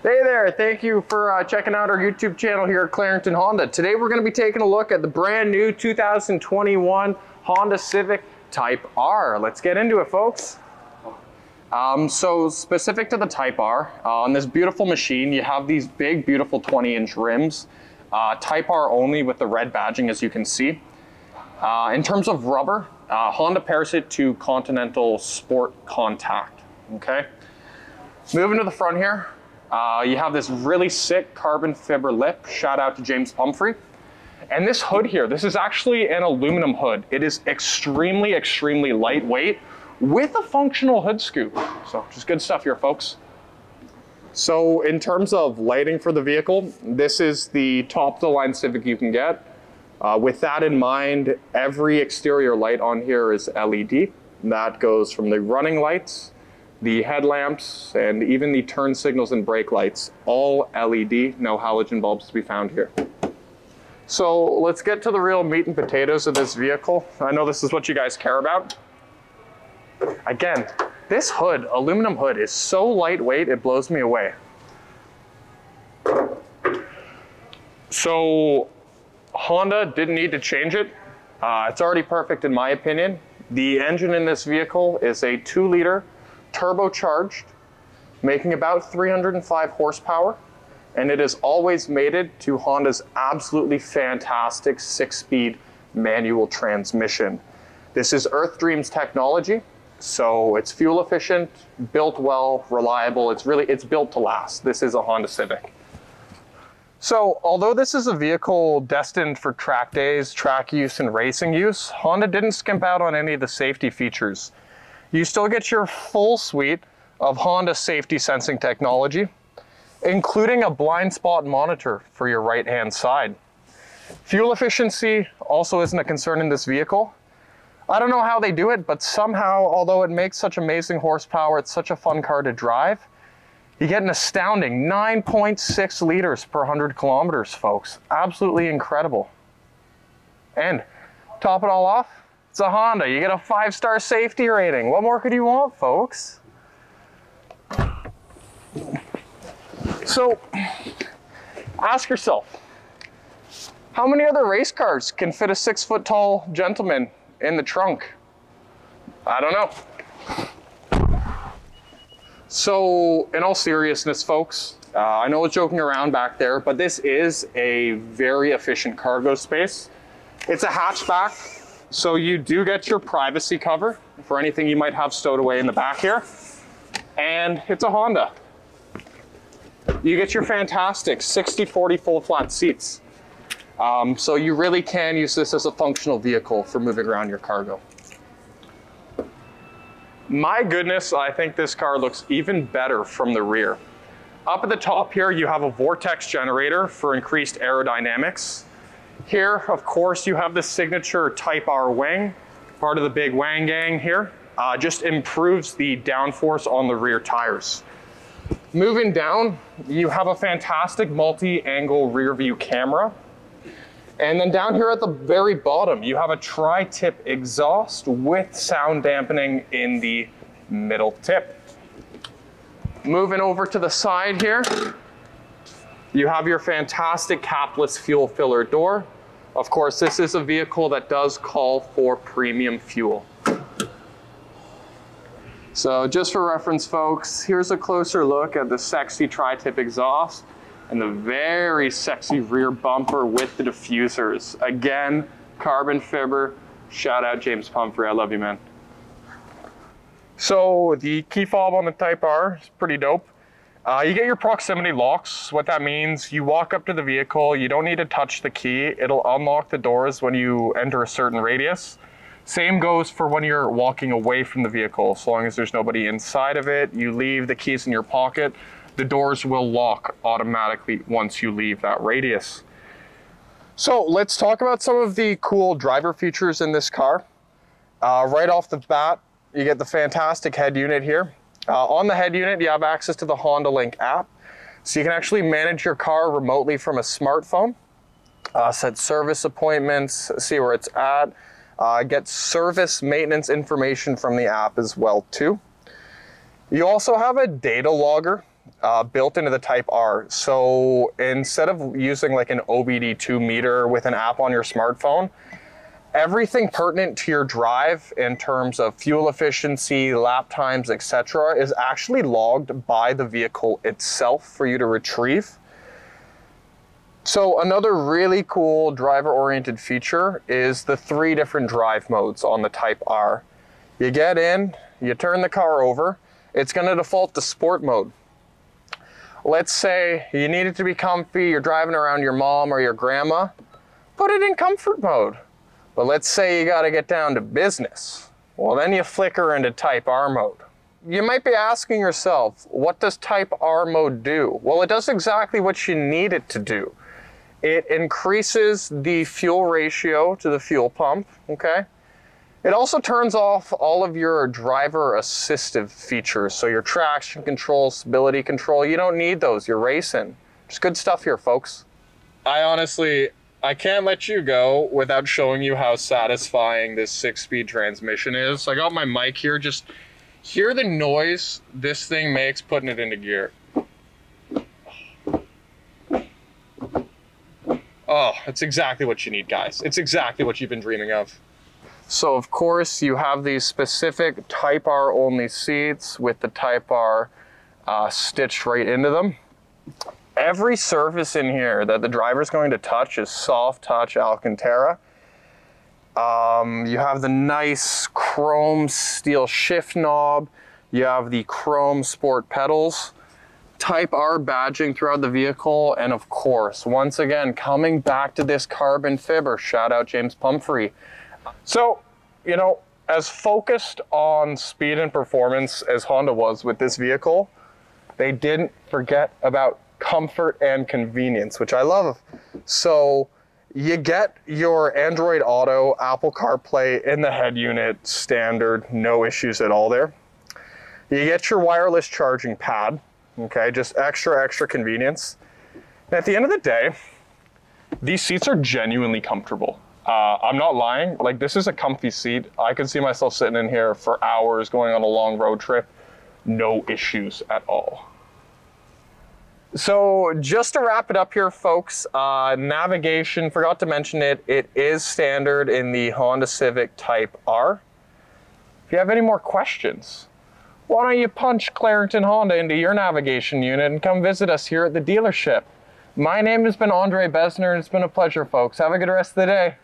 Hey there, thank you for checking out our YouTube channel here at Clarington Honda. Today we're going to be taking a look at the brand new 2021 Honda Civic Type R. Let's get into it, folks. So specific to the Type R, on this beautiful machine, you have these big, beautiful 20-inch rims. Type R only with the red badging, as you can see. In terms of rubber, Honda pairs it to Continental Sport Contact, okay? Moving to the front here, you have this really sick carbon fiber lip. Shout out to James Pumphrey. And this hood here, this is actually an aluminum hood. It is extremely, extremely lightweight with a functional hood scoop. So just good stuff here, folks. So in terms of lighting for the vehicle, this is the top of the line Civic you can get. With that in mind, every exterior light on here is LED. That goes from the running lights, the headlamps, and even the turn signals and brake lights, all LED, no halogen bulbs to be found here. So let's get to the real meat and potatoes of this vehicle. I know this is what you guys care about. Again, this hood, aluminum hood, is so lightweight, it blows me away. So Honda didn't need to change it. It's already perfect in my opinion. The engine in this vehicle is a 2-liter turbocharged, making about 305 horsepower, and it is always mated to Honda's absolutely fantastic 6-speed manual transmission. This is Earth Dreams technology, so it's fuel efficient, built well, reliable. It's built to last. This is a Honda Civic. So although this is a vehicle destined for track days, track use, and racing use, Honda didn't skimp out on any of the safety features. You still get your full suite of Honda safety sensing technology, including a blind spot monitor for your right-hand side. Fuel efficiency also isn't a concern in this vehicle. I don't know how they do it, but somehow, although it makes such amazing horsepower, it's such a fun car to drive, you get an astounding 9.6 liters per 100 kilometers, folks. Absolutely incredible. And top it all off, it's a Honda. You get a 5-star safety rating. What more could you want, folks? So, ask yourself, how many other race cars can fit a 6-foot-tall gentleman in the trunk? I don't know. So, in all seriousness, folks, I know I was joking around back there, but this is a very efficient cargo space. It's a hatchback, so you do get your privacy cover for anything you might have stowed away in the back here. And it's a Honda. You get your fantastic 60/40 full flat seats. So you really can use this as a functional vehicle for moving around your cargo. My goodness, I think this car looks even better from the rear. Up at the top here, you have a vortex generator for increased aerodynamics. Here, of course, you have the signature Type R wing, part of the big Wang gang here. Just improves the downforce on the rear tires. Moving down, you have a fantastic multi-angle rear view camera. And then down here at the very bottom, you have a tri-tip exhaust with sound dampening in the middle tip. Moving over to the side here, you have your fantastic capless fuel filler door. Of course, this is a vehicle that does call for premium fuel. So just for reference, folks, here's a closer look at the sexy tri-tip exhaust and the very sexy rear bumper with the diffusers. Again, carbon fiber. Shout out James Pumphrey, I love you, man. So the key fob on the Type R is pretty dope. You get your proximity locks. What that means, you walk up to the vehicle, you don't need to touch the key. It'll unlock the doors when you enter a certain radius. Same goes for when you're walking away from the vehicle. So long as there's nobody inside of it, you leave the keys in your pocket, the doors will lock automatically once you leave that radius. So let's talk about some of the cool driver features in this car. Right off the bat, you get the fantastic head unit here. On the head unit, you have access to the Honda Link app. So you can actually manage your car remotely from a smartphone, set service appointments, see where it's at, get service maintenance information from the app as well too. You also have a data logger built into the Type R. So instead of using like an OBD2 meter with an app on your smartphone, everything pertinent to your drive in terms of fuel efficiency, lap times, etc., is actually logged by the vehicle itself for you to retrieve. So another really cool driver-oriented feature is the 3 different drive modes on the Type R. You get in, you turn the car over, it's going to default to sport mode. Let's say you need it to be comfy, you're driving around your mom or your grandma, put it in comfort mode. But let's say you got to get down to business. Well, then you flicker into Type R mode. You might be asking yourself, what does Type R mode do? Well, it does exactly what you need it to do. It increases the fuel ratio to the fuel pump, okay? It also turns off all of your driver assistive features. So your traction control, stability control, you don't need those, you're racing. There's good stuff here, folks. I can't let you go without showing you how satisfying this 6-speed transmission is. I got my mic here, just hear the noise this thing makes putting it into gear. Oh, it's exactly what you need, guys. It's exactly what you've been dreaming of. So of course you have these specific Type R only seats with the Type R stitched right into them. Every surface in here that the driver's going to touch is soft touch Alcantara. You have the nice chrome steel shift knob. You have the chrome sport pedals. Type R badging throughout the vehicle. And of course, once again, coming back to this carbon fiber, shout out James Pumphrey. So, you know, as focused on speed and performance as Honda was with this vehicle, they didn't forget about comfort and convenience, which I love. So you get your Android Auto, Apple CarPlay in the head unit, standard, no issues at all there. You get your wireless charging pad, okay, just extra convenience. And at the end of the day, these seats are genuinely comfortable. I'm not lying, like this is a comfy seat. I could see myself sitting in here for hours going on a long road trip, no issues at all. So just to wrap it up here, folks, navigation, forgot to mention it, it is standard in the Honda Civic Type R. If you have any more questions, why don't you punch Clarington Honda into your navigation unit and come visit us here at the dealership. My name has been Andre Besner, and it's been a pleasure, folks. Have a good rest of the day.